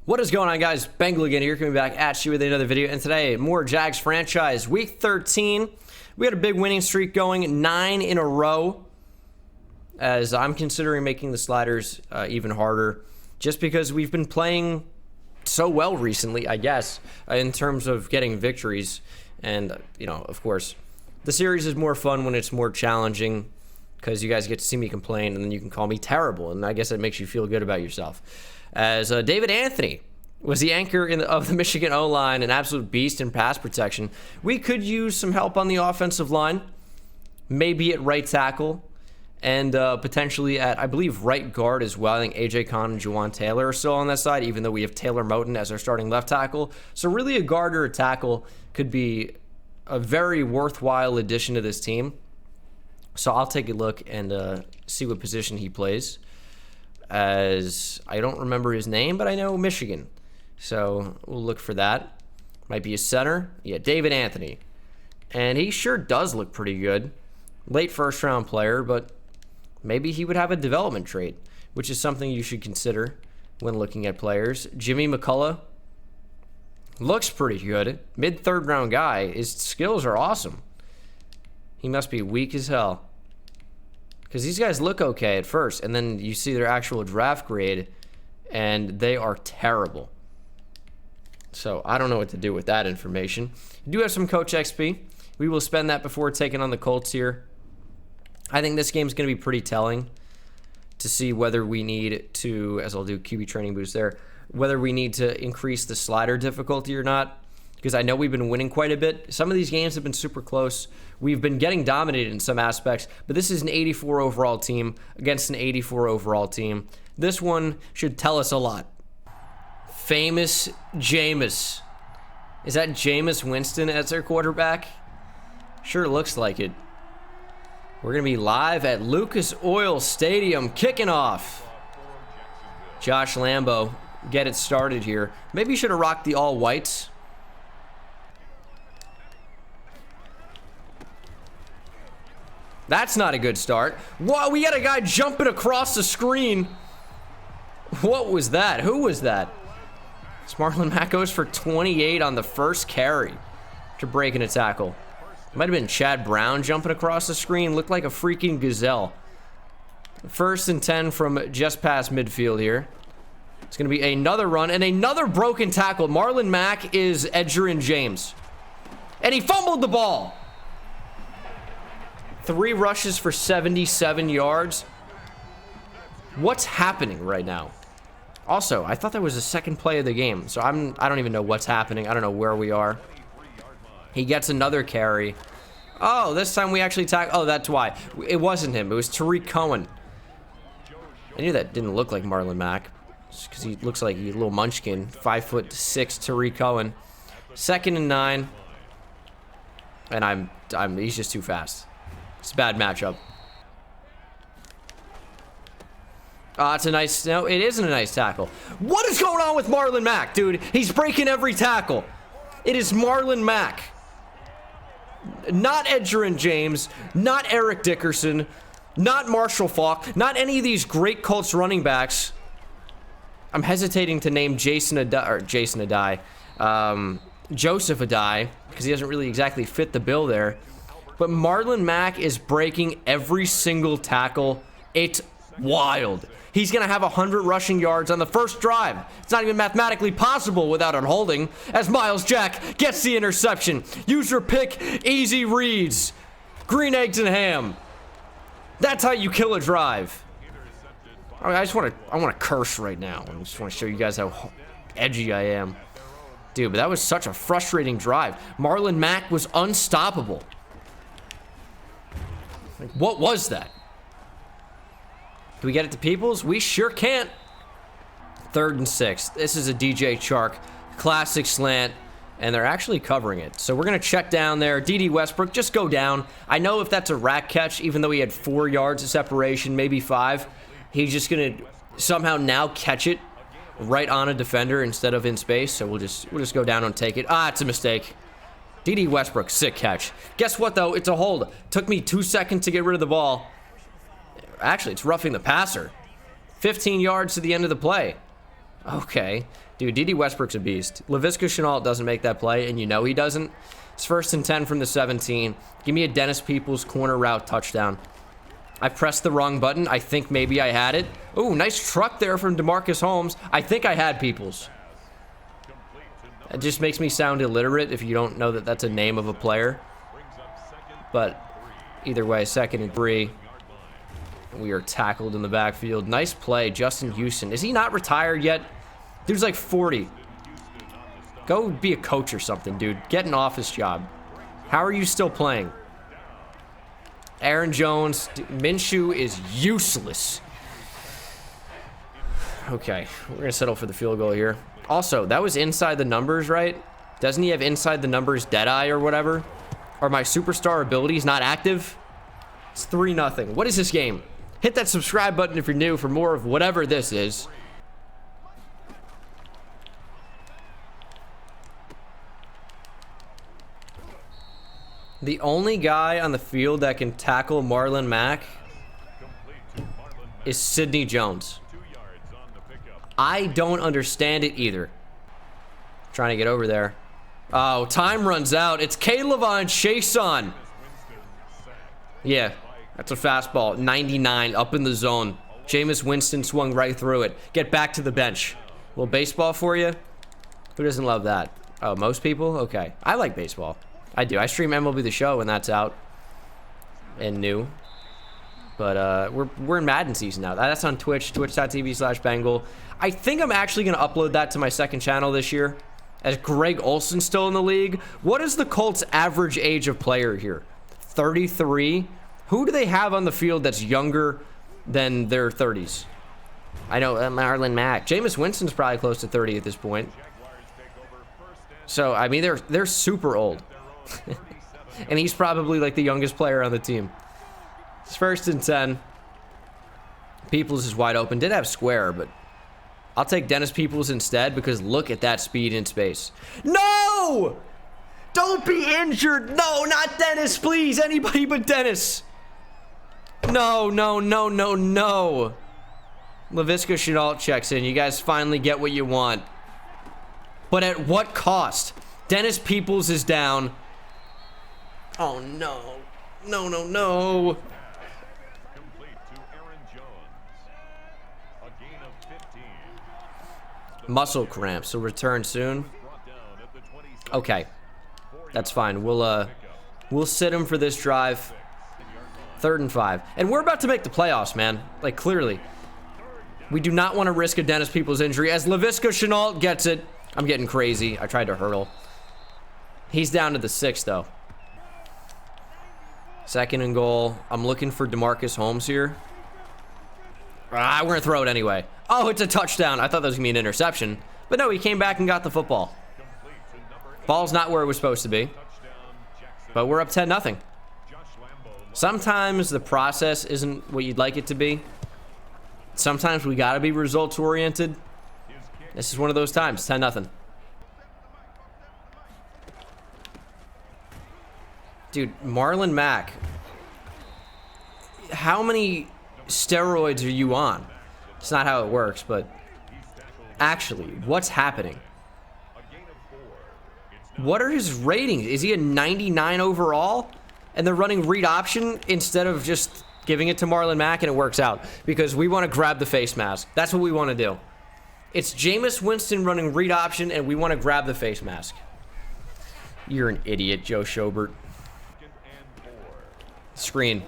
What is going on, guys? Bengal again here, coming back at you with another video. And today, more Jags franchise. Week 13, we had a big winning streak going, 9 in a row. As I'm considering making the sliders even harder, just because we've been playing so well recently, I guess, in terms of getting victories. And, you know, of course, the series is more fun when it's more challenging, because you guys get to see me complain, and then you can call me terrible, and I guess that makes you feel good about yourself. As David Anthony was the anchor of the Michigan O-line, an absolute beast in pass protection. We could use some help on the offensive line, maybe at right tackle, and potentially at, I believe, right guard as well. I think A.J. Kahn and Juwan Taylor are still on that side, even though we have Taylor Moton as our starting left tackle. So really a guard or a tackle could be a very worthwhile addition to this team. So I'll take a look and see what position he plays. As I don't remember his name, but I know Michigan. So we'll look for that. Might be a center. Yeah, David Anthony. And he sure does look pretty good. Late first round player, but maybe he would have a development trait, which is something you should consider when looking at players. Jimmy McCullough looks pretty good. Mid third round guy. His skills are awesome. He must be weak as hell, because these guys look okay at first, and then you see their actual draft grade, and they are terrible. So I don't know what to do with that information. We do have some Coach XP. We will spend that before taking on the Colts here. I think this game's going to be pretty telling to see whether we need to, as I'll do QB training boost there, whether we need to increase the slider difficulty or not. Because I know we've been winning quite a bit. Some of these games have been super close. We've been getting dominated in some aspects, but this is an 84 overall team against an 84 overall team. This one should tell us a lot. Famous Jameis. Is that Jameis Winston as their quarterback? Sure looks like it. We're going to be live at Lucas Oil Stadium, kicking off. Josh Lambo, get it started here. Maybe you should have rocked the all whites. That's not a good start. Whoa, we got a guy jumping across the screen. What was that? Who was that? Marlon Mack goes for 28 on the first carry to breaking a tackle. Might have been Chad Brown jumping across the screen. Looked like a freaking gazelle. First and 10 from just past midfield here. It's going to be another run and another broken tackle. Marlon Mack is Edgerrin James. And he fumbled the ball. 3 rushes for 77 yards. What's happening right now? Also, I thought that was the second play of the game, so I don't even know what's happening. I don't know where we are. He gets another carry. Oh, this time we actually oh, that's why. It wasn't him. It was Tariq Cohen. I knew that didn't look like Marlon Mack, because he looks like a little munchkin. 5'6" Tariq Cohen. 2nd and 9. And he's just too fast. It's a bad matchup. It's a nice... No, it isn't a nice tackle. What is going on with Marlon Mack, dude? He's breaking every tackle. It is Marlon Mack. Not Edgerrin James. Not Eric Dickerson. Not Marshall Faulk. Not any of these great Colts running backs. I'm hesitating to name Joseph Adai, because he doesn't really exactly fit the bill there. But Marlon Mack is breaking every single tackle. It's wild. He's going to have 100 rushing yards on the first drive. It's not even mathematically possible without it holding, as Miles Jack gets the interception. User pick, easy reads. Green eggs and ham. That's how you kill a drive. I want to curse right now. I just want to show you guys how edgy I am. Dude, but that was such a frustrating drive. Marlon Mack was unstoppable. Like, what was that? Can we get it to Peoples? We sure can't. 3rd and 6. This is a DJ Chark classic slant, and they're actually covering it. So we're going to check down there. D.D. Westbrook, just go down. I know if that's a rack catch, even though he had 4 yards of separation, maybe 5, he's just going to somehow now catch it right on a defender instead of in space. So we'll just go down and take it. It's a mistake. D.D. Westbrook, sick catch. Guess what, though? It's a hold. Took me 2 seconds to get rid of the ball. Actually, it's roughing the passer. 15 yards to the end of the play. Okay. Dude, D.D. Westbrook's a beast. Laviska Shenault doesn't make that play, and you know he doesn't. It's 1st and 10 from the 17. Give me a Dennis Peoples corner route touchdown. I pressed the wrong button. I think maybe I had it. Ooh, nice truck there from DeMarcus Holmes. I think I had Peoples. It just makes me sound illiterate if you don't know that that's a name of a player. But either way, 2nd and 3. We are tackled in the backfield. Nice play, Justin Houston. Is he not retired yet? Dude's like 40. Go be a coach or something, dude. Get an office job. How are you still playing? Aaron Jones. Minshew is useless. Okay, we're going to settle for the field goal here. Also, that was inside the numbers, right? Doesn't he have inside the numbers Deadeye or whatever? Are my superstar abilities not active? It's 3-0. What is this game? Hit that subscribe button if you're new for more of whatever this is. The only guy on the field that can tackle Marlon Mack is Sidney Jones. I don't understand it either. Trying to get over there. Oh, time runs out. It's K'Lavon Chaisson. Yeah, that's a fastball. 99 up in the zone. Jameis Winston swung right through it. Get back to the bench. A little baseball for you? Who doesn't love that? Oh, most people? Okay. I like baseball. I do. I stream MLB The Show when that's out and new. But we're in Madden season now. That's on Twitch, twitch.tv/Bengal. I think I'm actually going to upload that to my 2nd channel this year. As Greg Olson's still in the league. What is the Colts' average age of player here? 33? Who do they have on the field that's younger than their 30s? I know Marlon Mack. Jameis Winston's probably close to 30 at this point. So, I mean, they're super old. And he's probably like the youngest player on the team. It's 1st and 10. Peoples is wide open. Did have square, but I'll take Dennis Peoples instead because look at that speed in space. No! Don't be injured. No, not Dennis, please. Anybody but Dennis. No, no, no, no, no. Laviska Shenault checks in. You guys finally get what you want. But at what cost? Dennis Peoples is down. Oh, no. No, no, no. Muscle cramps, so return soon. Okay. That's fine. We'll sit him for this drive. 3rd and 5. And we're about to make the playoffs, man. Like, clearly. We do not want to risk a Dennis Peoples injury as Laviska Shenault gets it. I'm getting crazy. I tried to hurdle. He's down to the 6, though. 2nd and goal. I'm looking for DeMarcus Holmes here. We're going to throw it anyway. Oh, it's a touchdown. I thought that was going to be an interception. But no, he came back and got the football. Ball's not where it was supposed to be. But we're up 10-0. Sometimes the process isn't what you'd like it to be. Sometimes we got to be results-oriented. This is one of those times. 10-0. Dude, Marlon Mack. How many steroids are you on? It's not how it works, but actually, what's happening? What are his ratings? Is he a 99 overall? And they're running read option instead of just giving it to Marlon Mack, and it works out because we want to grab the face mask. That's what we want to do. It's Jameis Winston running read option, and we want to grab the face mask. You're an idiot, Joe Schobert. Screen.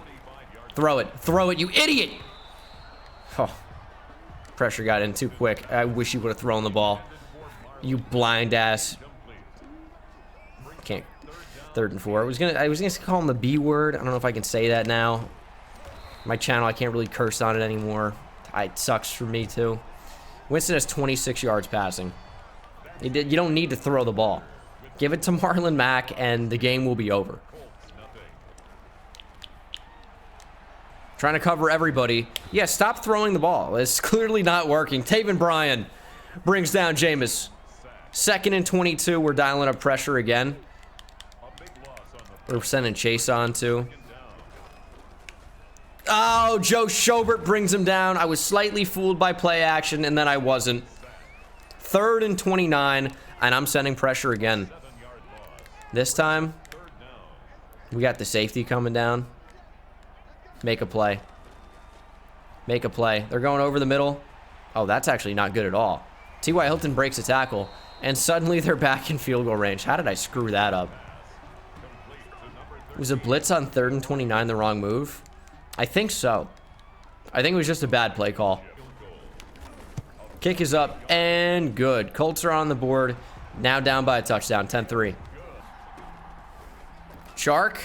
Throw it. Throw it, you idiot! Oh. Pressure got in too quick. I wish you would have thrown the ball. You blind ass. Can't. 3rd and 4. I was gonna call him the B word. I don't know if I can say that now. My channel, I can't really curse on it anymore. It sucks for me too. Winston has 26 yards passing. You don't need to throw the ball. Give it to Marlon Mack and the game will be over. Trying to cover everybody. Yeah, stop throwing the ball. It's clearly not working. Taven Bryan brings down Jameis. 2nd and 22. We're dialing up pressure again. We're sending Chase on too. Oh, Joe Schobert brings him down. I was slightly fooled by play action, and then I wasn't. 3rd and 29, and I'm sending pressure again. This time, we got the safety coming down. Make a play. Make a play. They're going over the middle. Oh, that's actually not good at all. T.Y. Hilton breaks a tackle, and suddenly they're back in field goal range. How did I screw that up? Was a blitz on 3rd and 29 the wrong move? I think so. I think it was just a bad play call. Kick is up and good. Colts are on the board. Now down by a touchdown, 10-3. Chark.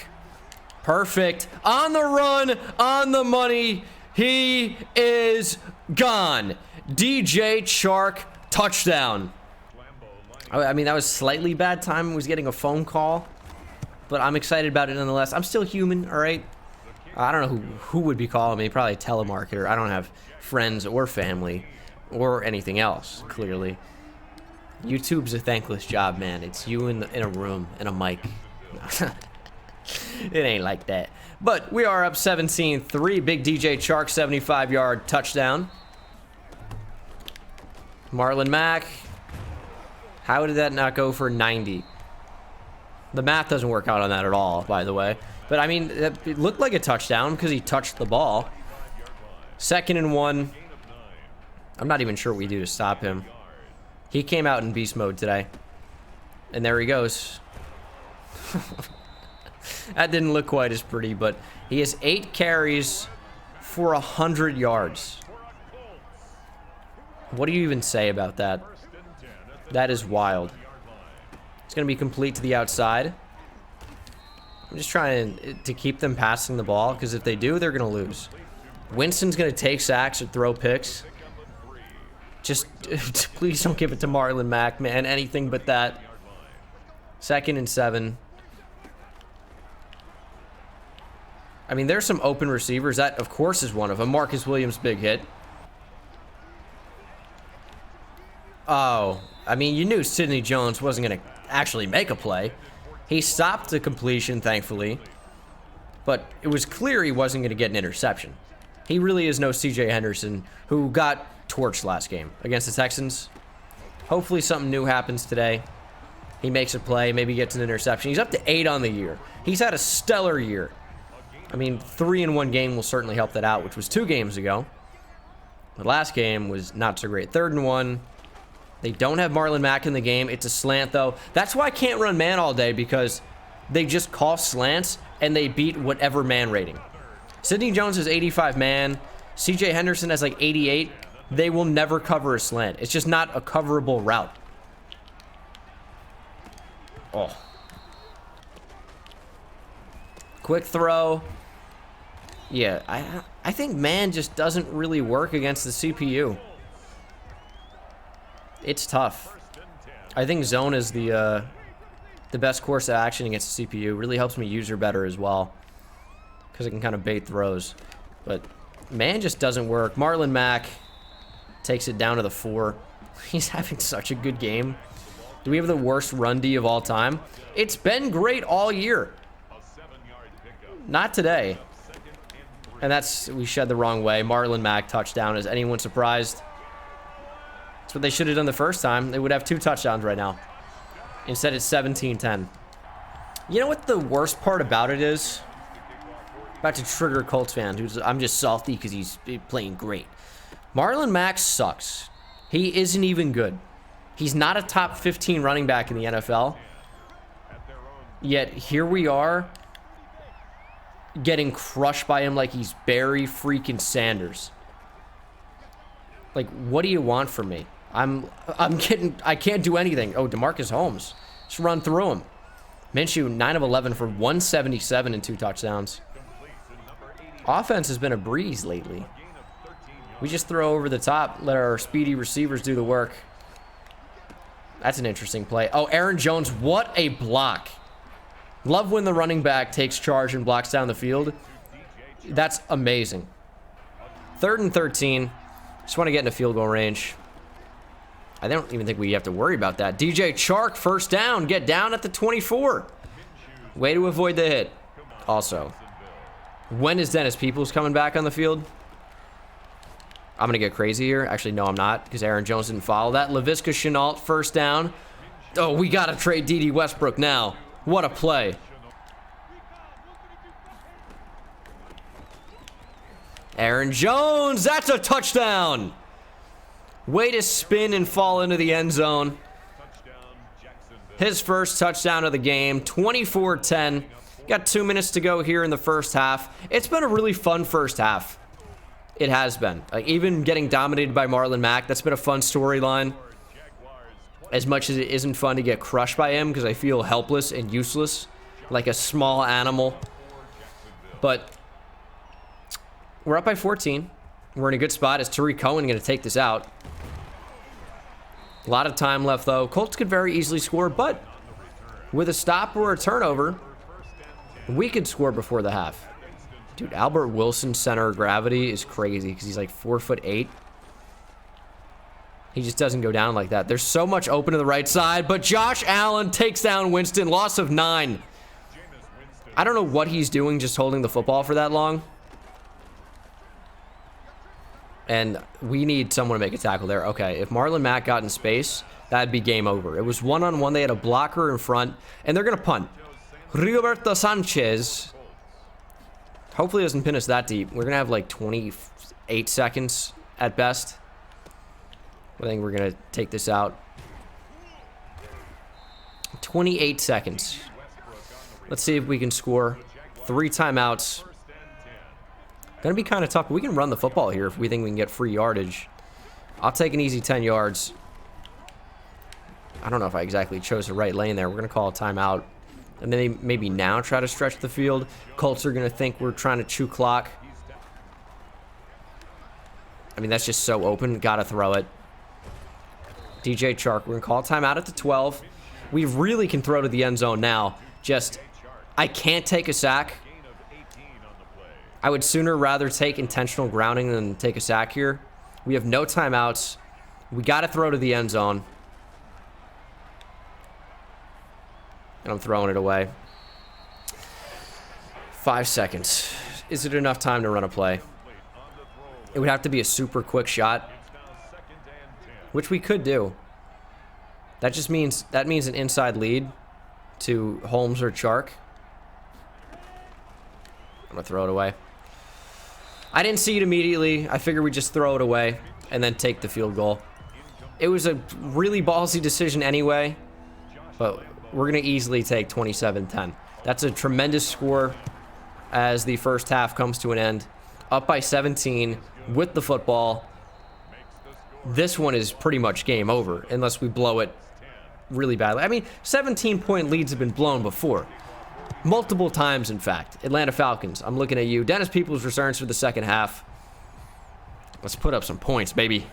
Perfect. On the run, on the money. He is gone. DJ Chark, touchdown. I mean, that was slightly bad timing. Was getting a phone call, but I'm excited about it nonetheless. I'm still human, all right? I don't know who would be calling me. Probably a telemarketer. I don't have friends or family or anything else, clearly. YouTube's a thankless job, man. It's you in a room and a mic. It ain't like that. But we are up 17-3. Big DJ Chark, 75-yard touchdown. Marlon Mack. How did that not go for 90? The math doesn't work out on that at all, by the way. But, I mean, it looked like a touchdown because he touched the ball. 2nd and 1. I'm not even sure what we do to stop him. He came out in beast mode today. And there he goes. That didn't look quite as pretty, but he has 8 carries for 100 yards. What do you even say about that? That is wild. It's going to be complete to the outside. I'm just trying to keep them passing the ball, because if they do, they're going to lose. Winston's going to take sacks or throw picks. Just please don't give it to Marlon Mack, man. Anything but that. 2nd and 7. I mean, there's some open receivers. That, of course, is one of them. Marcus Williams, big hit. Oh, I mean, you knew Sidney Jones wasn't going to actually make a play. He stopped the completion, thankfully. But it was clear he wasn't going to get an interception. He really is no C.J. Henderson, who got torched last game against the Texans. Hopefully something new happens today. He makes a play, maybe gets an interception. He's up to 8 on the year. He's had a stellar year. I mean, 3 in 1 game will certainly help that out, which was 2 games ago. The last game was not so great. 3rd and 1. They don't have Marlon Mack in the game. It's a slant, though. That's why I can't run man all day, because they just call slants, and they beat whatever man rating. Sidney Jones is 85 man. C.J. Henderson has like 88. They will never cover a slant. It's just not a coverable route. Oh. Quick throw. Yeah, I think man just doesn't really work against the CPU. It's tough. I think zone is the best course of action against the CPU. Really helps me user better as well, because I can kind of bait throws. But man just doesn't work. Marlon Mack takes it down to the 4. He's having such a good game. Do we have the worst run D of all time? It's been great all year. Not today. And we shed the wrong way. Marlon Mack touchdown. Is anyone surprised? That's what they should have done the first time. They would have 2 touchdowns right now. Instead, it's 17-10. You know what the worst part about it is? About to trigger a Colts fan I'm just salty because he's playing great. Marlon Mack sucks. He isn't even good. He's not a top 15 running back in the NFL. Yet here we are getting crushed by him like he's Barry freaking Sanders. Like, what do you want from me? I can't do anything. Oh, DeMarcus Holmes. Just run through him. MINSHEW, 9 of 11 for 177 and 2 touchdowns. Offense has been a breeze lately. We just throw over the top, let our speedy receivers do the work. That's an interesting play. Oh, Aaron Jones, what a block. Love when the running back takes charge and blocks down the field. That's amazing. 3rd and 13. Just want to get into field goal range. I don't even think we have to worry about that. DJ Chark, first down. Get down at the 24. Way to avoid the hit. Also, when is Dennis Peoples coming back on the field? I'm going to get crazy here. Actually, no, I'm not, because Aaron Jones didn't follow that. Laviska Shenault, first down. Oh, we got to trade D.D. Westbrook now. What a play. Aaron Jones, that's a touchdown. Way to spin and fall into the end zone. His first touchdown of the game, 24-10. Got 2 minutes to go here in the first half. It's been a really fun first half. It has been. Like, even getting dominated by Marlon Mack, that's been a fun storyline. As much as it isn't fun to get crushed by him, because I feel helpless and useless, like a small animal. But we're up by 14. We're in a good spot. Is Tariq Cohen going to take this out? A lot of time left, though. Colts could very easily score, but with a stop or a turnover, we could score before the half. Dude, Albert Wilson's center of gravity is crazy because he's like 4'8". He just doesn't go down like that. There's so much open to the right side, but Josh Allen takes down Winston. Loss of 9. I don't know what he's doing just holding the football for that long. And we need someone to make a tackle there. Okay, if Marlon Mack got in space, that'd be game over. It was one-on-one. They had a blocker in front, and they're going to punt. Rigoberto Sanchez. Hopefully it doesn't pin us that deep. We're going to have like 28 seconds at best. I think we're going to take this out. 28 seconds. Let's see if we can score. 3 timeouts. Going to be kind of tough, but we can run the football here if we think we can get free yardage. I'll take an easy 10 yards. I don't know if I exactly chose the right lane there. We're going to call a timeout. And then maybe now try to stretch the field. Colts are going to think we're trying to chew clock. I mean, that's just so open. Got to throw it. DJ Chark, we're going to call a timeout at the 12. We really can throw to the end zone now. Just, I can't take a sack. I would sooner rather take intentional grounding than take a sack here. We have no timeouts. We got to throw to the end zone. And I'm throwing it away. 5 seconds. Is it enough time to run a play? It would have to be a super quick shot, which we could do. That just means an inside lead to Holmes or Chark. I'm gonna throw it away. I didn't see it immediately. I figured we'd just throw it away and then take the field goal. It was a really ballsy decision anyway, but we're going to easily take 27-10. That's a tremendous score as the first half comes to an end. Up by 17 with the football. This one is pretty much game over unless we blow it really badly. I mean, 17-point leads have been blown before. Multiple times, in fact. Atlanta Falcons, I'm looking at you. Dennis Peoples returns for the second half. Let's put up some points, baby.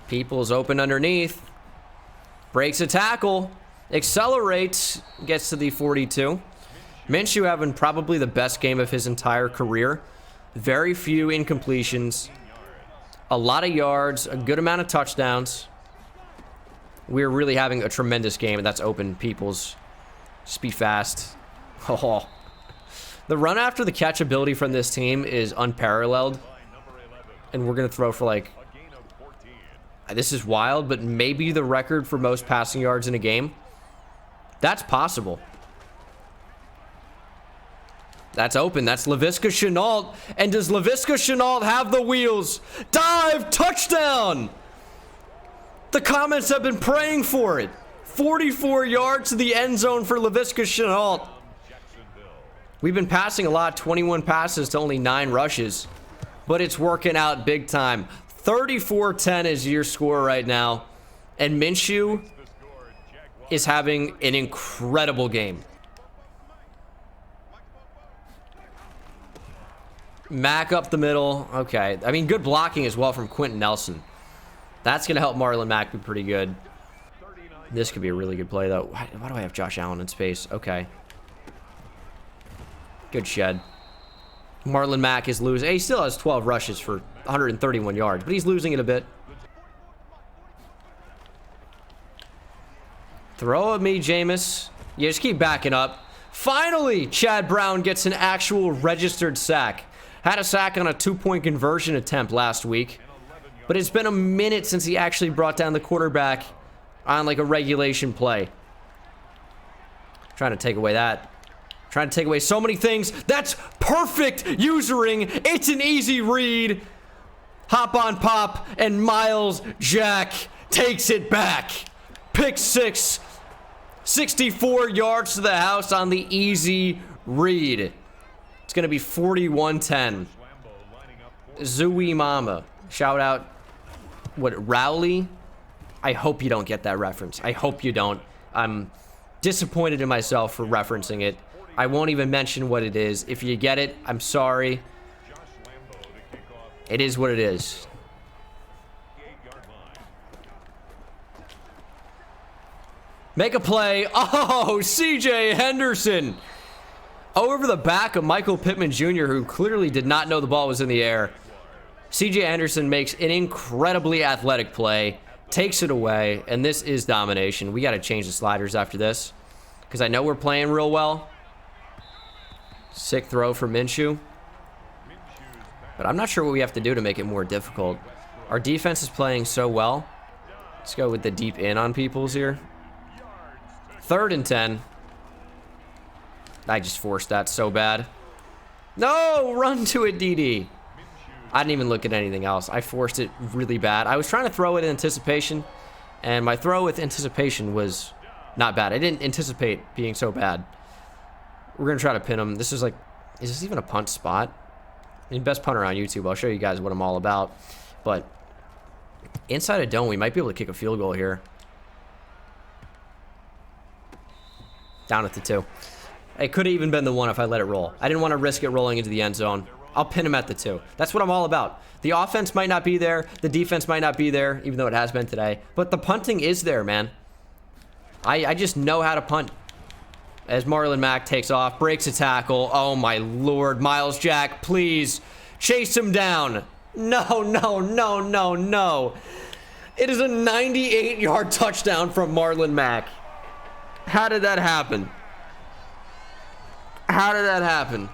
Peoples open underneath. Breaks a tackle. Accelerates. Gets to the 42. Minshew having probably the best game of his entire career. Very few incompletions. A lot of yards. A good amount of touchdowns. We're really having a tremendous game, and that's open. Peoples. Just be fast. Oh. The run after the catch ability from this team is unparalleled. And we're going to throw for like... This is wild, but maybe the record for most passing yards in a game. That's possible. That's open. That's Laviska Shenault. And does Laviska Shenault have the wheels? Dive! Touchdown! The comments have been praying for it. 44 yards to the end zone for Laviska Shenault. We've been passing a lot. 21 passes to only 9 rushes. But it's working out big time. 34-10 is your score right now. And Minshew is having an incredible game. Mack up the middle. Okay. I mean, good blocking as well from Quentin Nelson. That's going to help Marlon Mack be pretty good. This could be a really good play, though. Why do I have Josh Allen in space? Okay. Good shed. Marlon Mack is losing. He still has 12 rushes for 131 yards, but he's losing it a bit. Throw at me, Jameis. Yeah, just keep backing up. Finally, Chad Brown gets an actual registered sack. Had a sack on a 2-point conversion attempt last week. But it's been a minute since he actually brought down the quarterback on like a regulation play. Trying to take away that. Trying to take away so many things. That's perfect usering. It's an easy read. Hop on pop, and Miles Jack takes it back. Pick 6. 64 yards to the house on the easy read. It's going to be 41-10. Zooey Mama. Shout out, what, Rowley? I hope you don't get that reference. I hope you don't. I'm disappointed in myself for referencing it. I won't even mention what it is. If you get it, I'm sorry. It is what it is. Make a play. Oh, CJ Henderson. Over the back of Michael Pittman Jr., who clearly did not know the ball was in the air. CJ Henderson makes an incredibly athletic play, takes it away, and this is domination. We got to change the sliders after this because I know we're playing real well. Sick throw for MINSHEW. But I'm not sure what we have to do to make it more difficult. Our defense is playing so well. Let's go with the deep in on people's here. 3rd and 10. I just forced that so bad. No, run to it, DD. I didn't even look at anything else. I forced it really bad. I was trying to throw it in anticipation, and my throw with anticipation was not bad. I didn't anticipate being so bad. We're going to try to pin him. This is like, is this even a punt spot? I mean, best punter on YouTube. I'll show you guys what I'm all about. But inside a dome, we might be able to kick a field goal here. Down at the 2. It could have even been the 1 if I let it roll. I didn't want to risk it rolling into the end zone. I'll pin him at the 2. That's what I'm all about. The offense might not be there. The defense might not be there, even though it has been today. But the punting is there, man. I just know how to punt. As Marlon Mack takes off, breaks a tackle. Oh, my Lord. Miles Jack, please. Chase him down. No, no, no, no, no. It is a 98-yard touchdown from Marlon Mack. How did that happen? How did that happen?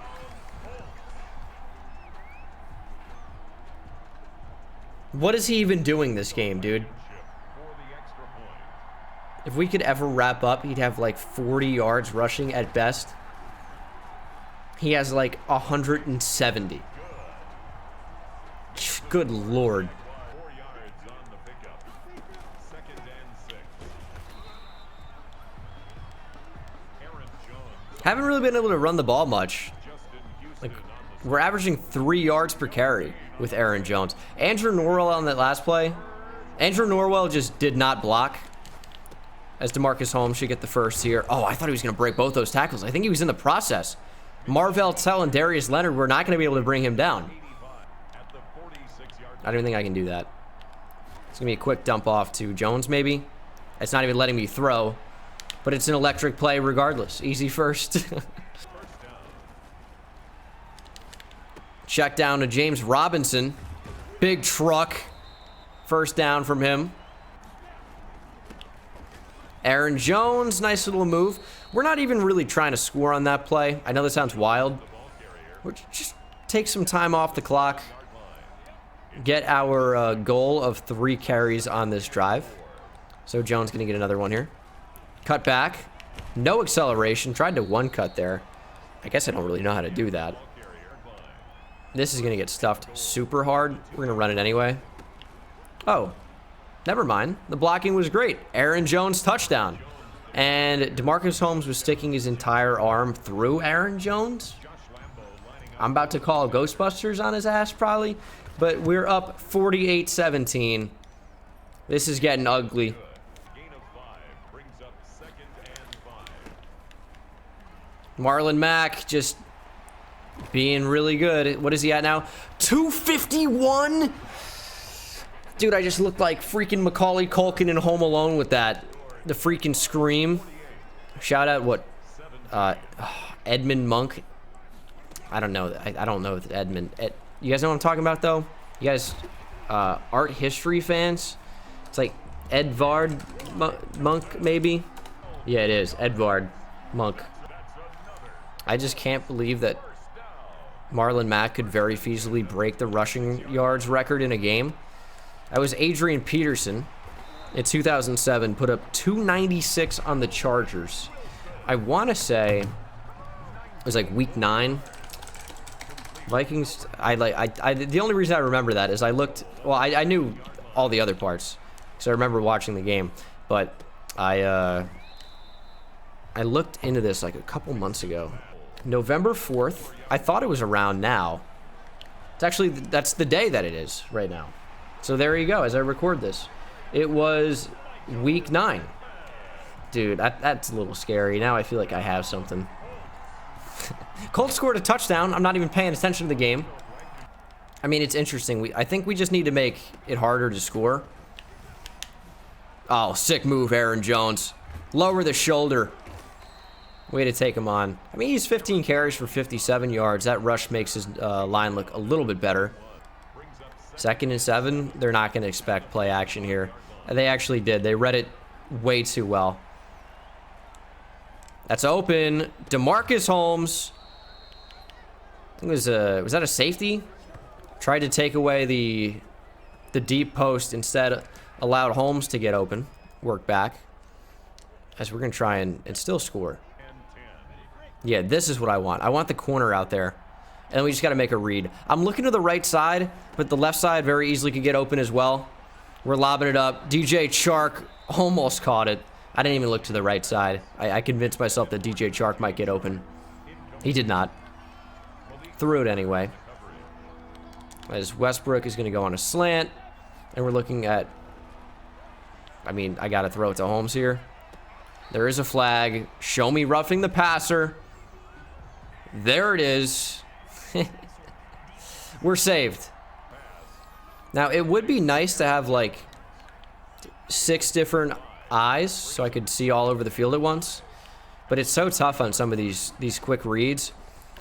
What is he even doing this game, dude? If we could ever wrap up, he'd have like 40 yards rushing at best. He has like 170. Good Lord. Haven't really been able to run the ball much. Like, we're averaging 3 yards per carry with Aaron Jones. Andrew Norwell on that last play. Andrew Norwell just did not block. As DeMarcus Holmes should get the first here. Oh, I thought he was going to break both those tackles. I think he was in the process. Marvell Tell and Darius Leonard were not going to be able to bring him down. I don't even think I can do that. It's going to be a quick dump off to Jones, maybe. It's not even letting me throw. But it's an electric play regardless. Easy first. Check down to James Robinson. Big truck. First down from him. Aaron Jones, nice little move. We're not even really trying to score on that play. I know that sounds wild. We'll just take some time off the clock. Get our goal of 3 carries on this drive. So Jones going to get another one here. Cut back. No acceleration. Tried to 1 cut there. I guess I don't really know how to do that. This is going to get stuffed super hard. We're going to run it anyway. Oh. Never mind. The blocking was great. Aaron Jones touchdown. And DeMarcus Holmes was sticking his entire arm through Aaron Jones. I'm about to call Ghostbusters on his ass probably. But we're up 48-17. This is getting ugly. Marlon Mack just being really good. What is he at now? 251? Dude, I just looked like freaking Macaulay Culkin in Home Alone with that. The freaking scream. Shout out what? Edmund Monk. I don't know. I don't know if Edmund. You guys know what I'm talking about, though? You guys, art history fans? It's like Edvard Monk, maybe? Yeah, it is. Edvard Monk. I just can't believe that Marlon Mack could very feasibly break the rushing yards record in a game. That was Adrian Peterson in 2007, put up 296 on the Chargers. I want to say it was like week 9. Vikings, the only reason I remember that is I looked, well, I knew all the other parts because I remember watching the game, but I looked into this like a couple months ago. November 4th, I thought it was around now. It's actually, that's the day that it is right now. So there you go, as I record this. It was week 9. Dude, that's a little scary. Now I feel like I have something. Colts scored a touchdown. I'm not even paying attention to the game. I mean, it's interesting. I think we just need to make it harder to score. Oh, sick move, Aaron Jones. Lower the shoulder. Way to take him on. I mean, he's 15 carries for 57 yards. That rush makes his line look a little bit better. 2nd and 7. They're not going to expect play action here. And they actually did. They read it way too well. That's open. DeMarcus Holmes. I think it was that a safety? Tried to take away the deep post, instead allowed Holmes to get open. Work back. As we're going to try and still score. Yeah, this is what I want. I want the corner out there. And we just got to make a read. I'm looking to the right side, but the left side very easily could get open as well. We're lobbing it up. DJ Chark almost caught it. I didn't even look to the right side. I convinced myself that DJ Chark might get open. He did not. Threw it anyway. As Westbrook is going to go on a slant. And we're looking at... I mean, I got to throw it to Holmes here. There is a flag. Show me roughing the passer. There it is. We're saved. Now, it would be nice to have, like, 6 different eyes so I could see all over the field at once. But it's so tough on some of these quick reads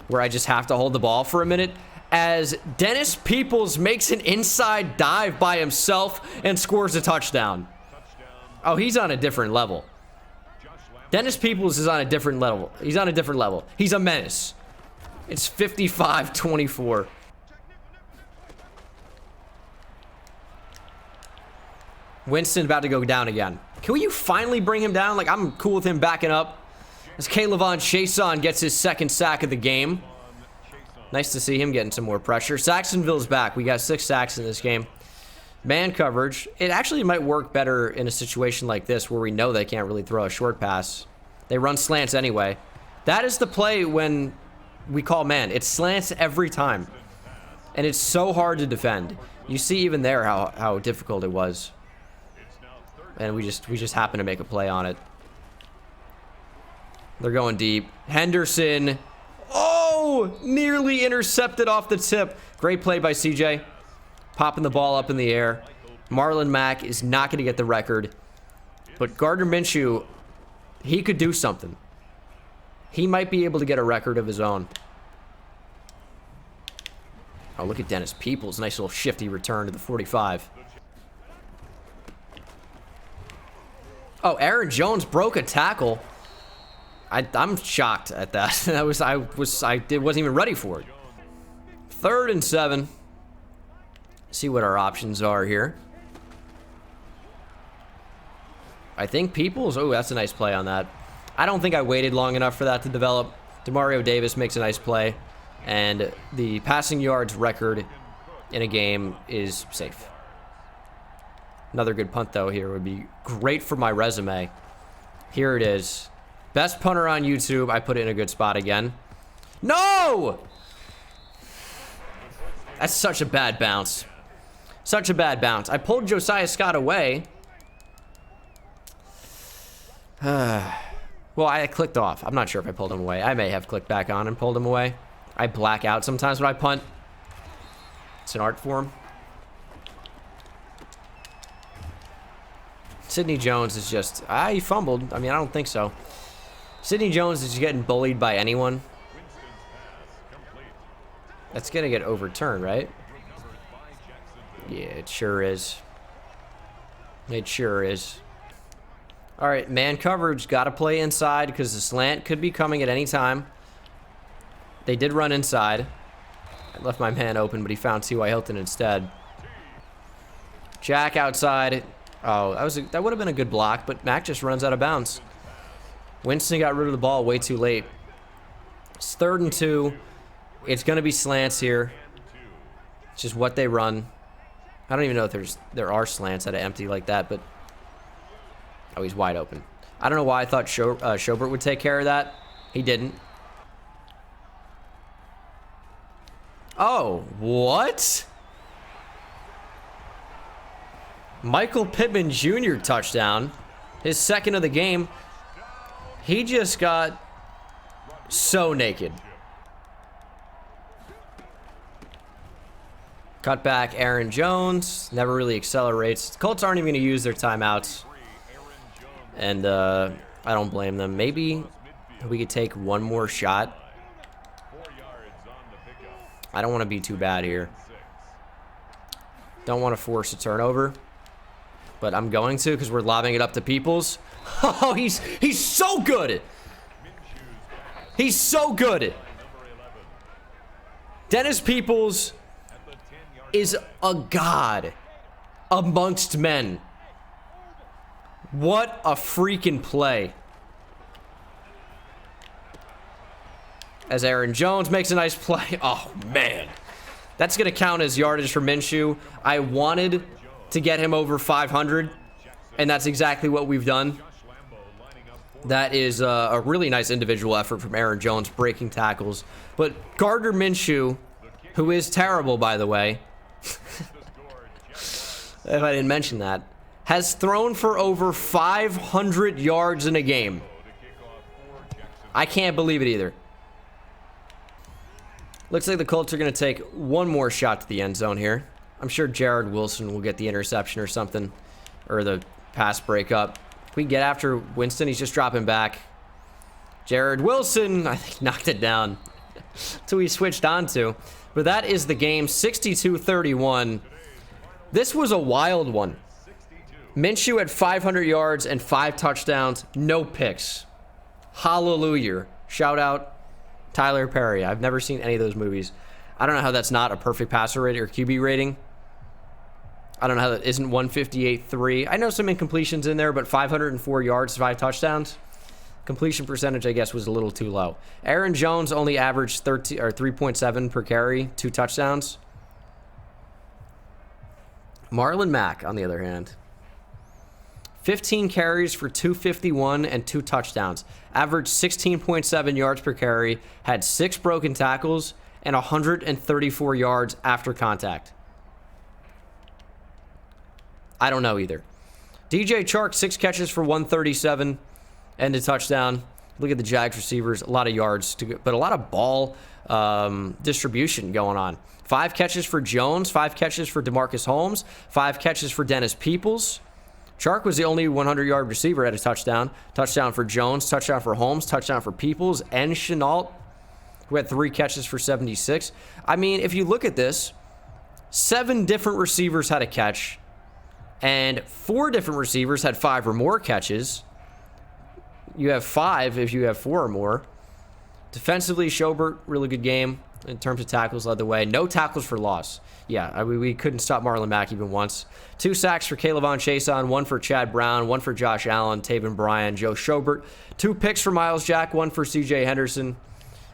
where I just have to hold the ball for a minute as Dennis Peoples makes an inside dive by himself and scores a touchdown. Oh, he's on a different level. Dennis Peoples is on a different level. He's on a different level. He's a menace. It's 55-24. Winston about to go down again. Can you finally bring him down? Like, I'm cool with him backing up. As K'Lavon Chaisson gets his 2nd sack of the game. Nice to see him getting some more pressure. Jacksonville's back. We got 6 sacks in this game. Man coverage. It actually might work better in a situation like this where we know they can't really throw a short pass. They run slants anyway. That is the play when we call man. It slants every time. And it's so hard to defend. You see even there how difficult it was. And we just happen to make a play on it. They're going deep. Henderson. Oh! Nearly intercepted off the tip. Great play by CJ. Popping the ball up in the air. Marlon Mack is not going to get the record. But Gardner Minshew, he could do something. He might be able to get a record of his own. Oh, look at Dennis Peoples. Nice little shifty return to the 45. Oh, Aaron Jones broke a tackle. I'm shocked at that. I wasn't even ready for it. 3rd and 7. See what our options are here. I think Peoples. Oh, that's a nice play on that. I don't think I waited long enough for that to develop. Demario Davis makes a nice play. And the passing yards record in a game is safe. Another good punt, though, here would be great for my resume. Here it is. Best punter on YouTube. I put it in a good spot again. No! That's such a bad bounce. Such a bad bounce. I pulled Josiah Scott away. Well, I clicked off. I'm not sure if I pulled him away. I may have clicked back on and pulled him away. I black out sometimes when I punt. It's an art form. Sidney Jones is just... he fumbled. I mean, I don't think so. Sidney Jones is getting bullied by anyone. That's going to get overturned, right? Yeah, it sure is. It sure is. All right, man coverage. Got to play inside because the slant could be coming at any time. They did run inside. I left my man open, but he found T.Y. Hilton instead. Jack outside. Oh, that would have been a good block, but Mac just runs out of bounds. Winston got rid of the ball way too late. It's 3rd and 2. It's going to be slants here. It's just what they run. I don't even know if there are slants at an empty like that, but... Oh, he's wide open. I don't know why I thought Schobert would take care of that. He didn't. Oh, what? Michael Pittman Jr. touchdown. His 2nd of the game. He just got so naked. Cut back Aaron Jones. Never really accelerates. The Colts aren't even going to use their timeouts. And I don't blame them. Maybe we could take one more shot. I don't want to be too bad here. Don't want to force a turnover. But I'm going to because we're lobbing it up to Peoples. Oh, he's so good. He's so good. Dennis Peoples is a god amongst men. What a freaking play. As Aaron Jones makes a nice play. Oh, man. That's going to count as yardage for Minshew. I wanted to get him over 500, and that's exactly what we've done. That is a really nice individual effort from Aaron Jones, breaking tackles. But Gardner Minshew, who is terrible, by the way, if I didn't mention that, has thrown for over 500 yards in a game. I can't believe it either. Looks like the Colts are going to take one more shot to the end zone here. I'm sure Jared Wilson will get the interception or something, or the pass breakup. If we get after Winston, he's just dropping back. Jared Wilson, I think, knocked it down. That's who he switched on to. But that is the game, 62-31. This was a wild one. Minshew had 500 yards and 5 touchdowns, no picks. Hallelujah. Shout out Tyler Perry. I've never seen any of those movies. I don't know how that's not a perfect passer rating or QB rating. I don't know how that isn't 158.3. I know some incompletions in there, but 504 yards, 5 touchdowns. Completion percentage, I guess, was a little too low. Aaron Jones only averaged 3.7 per carry, 2 touchdowns. Marlon Mack, on the other hand, 15 carries for 251 and 2 touchdowns. Averaged 16.7 yards per carry, had 6 broken tackles, and 134 yards after contact. I don't know either. DJ Chark, 6 catches for 137 and a touchdown. Look at the Jags receivers, a lot of yards, but a lot of ball distribution going on. 5 catches for Jones, 5 catches for DeMarcus Holmes, 5 catches for Dennis Peoples. Chark was the only 100-yard receiver at a touchdown. Touchdown for Jones, touchdown for Holmes, touchdown for Peoples, and Chenault, who had 3 catches for 76. I mean, if you look at this, 7 different receivers had a catch, and 4 different receivers had 5 or more catches. You have 5 if you have 4 or more. Defensively, Schobert, really good game in terms of tackles, led the way. No tackles for loss. Yeah, we couldn't stop Marlon Mack even once. 2 sacks for Kayvon Chason, 1 for Chad Brown, 1 for Josh Allen, Taven Bryan, Joe Schobert. 2 picks for Miles Jack, 1 for C.J. Henderson.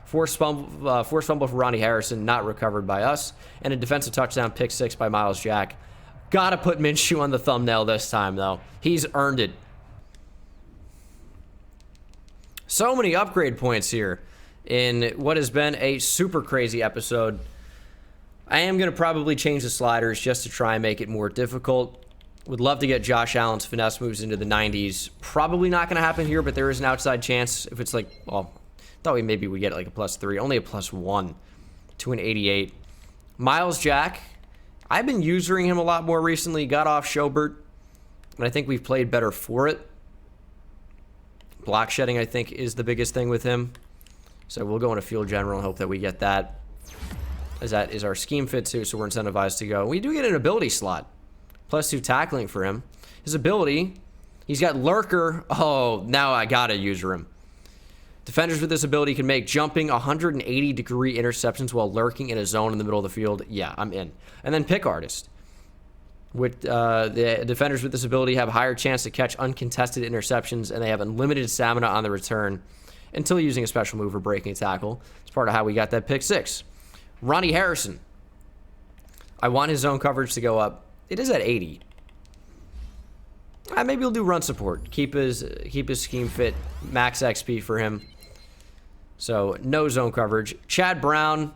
Forced fumble for Ronnie Harrison, not recovered by us. And a defensive touchdown, pick 6 by Miles Jack. Gotta put Minshew on the thumbnail this time, though. He's earned it. So many upgrade points here in what has been a super crazy episode. I am going to probably change the sliders just to try and make it more difficult. Would love to get Josh Allen's finesse moves into the 90s. Probably not going to happen here, but there is an outside chance. If it's like, well, thought maybe we'd get like a +3. Only a +1 to an 88. Miles Jack. I've been using him a lot more recently. Got off Schobert, and I think we've played better for it. Block shedding, I think, is the biggest thing with him. So we'll go into field general and hope that we get that, as that is our scheme fit too, so we're incentivized to go. We do get an ability slot. +2 tackling for him. His ability, he's got Lurker. Oh, now I gotta use him. Defenders with this ability can make jumping 180-degree interceptions while lurking in a zone in the middle of the field. Yeah, I'm in. And then Pick Artist. With the defenders with this ability have a higher chance to catch uncontested interceptions, and they have unlimited stamina on the return until using a special move or breaking a tackle. It's part of how we got that pick 6. Ronnie Harrison. I want his zone coverage to go up. It is at 80. Maybe we'll do run support. Keep his scheme fit. Max XP for him. So no zone coverage. Chad Brown.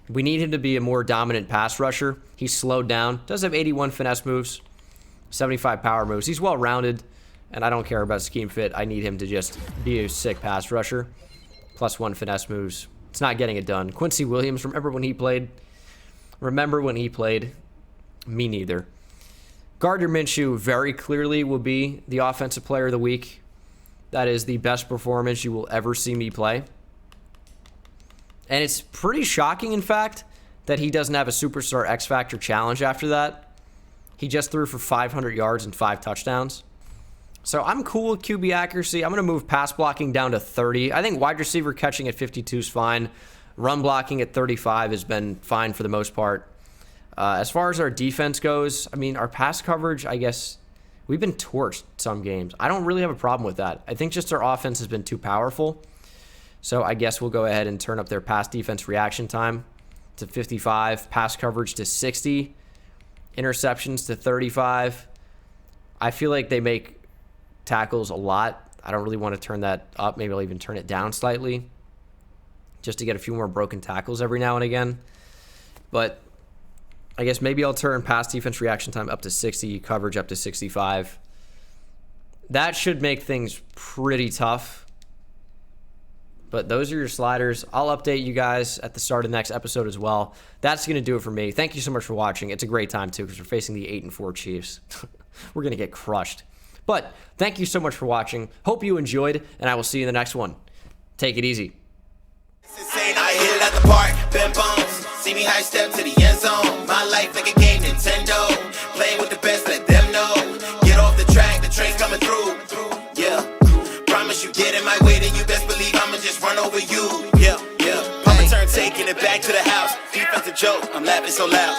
We need him to be a more dominant pass rusher. He's slowed down. Does have 81 finesse moves, 75 power moves. He's well-rounded, and I don't care about scheme fit. I need him to just be a sick pass rusher. +1 finesse moves. It's not getting it done. Quincy Williams, remember when he played? Me neither. Gardner Minshew very clearly will be the offensive player of the week. That is the best performance you will ever see me play. And it's pretty shocking, in fact, that he doesn't have a Superstar X Factor challenge after that. He just threw for 500 yards and 5 touchdowns. So I'm cool with QB accuracy. I'm going to move pass blocking down to 30. I think wide receiver catching at 52 is fine. Run blocking at 35 has been fine for the most part. As far as our defense goes, I mean, our pass coverage, I guess, we've been torched some games. I don't really have a problem with that. I think just our offense has been too powerful. So I guess we'll go ahead and turn up their pass defense reaction time to 55, pass coverage to 60, interceptions to 35. I feel like they make tackles a lot. I don't really want to turn that up. Maybe I'll even turn it down slightly just to get a few more broken tackles every now and again. But I guess maybe I'll turn pass defense reaction time up to 60, coverage up to 65. That should make things pretty tough. But those are your sliders. I'll update you guys at the start of the next episode as well. That's going to do it for me. Thank you so much for watching. It's a great time, too, because we're facing the 8-4 Chiefs. We're going to get crushed. But thank you so much for watching. Hope you enjoyed, and I will see you in the next one. Take it easy. I hit it at the park, bend bones. See me high step to the end zone. My life like a game, Nintendo. Playing with the best, let them know. Get off the track, the train's coming through. Yeah. Promise you get in my way, then you best believe I'ma just run over you. Yeah, yeah. Papa turn taking it back to the house. Defensive joke, I'm laughing so loud.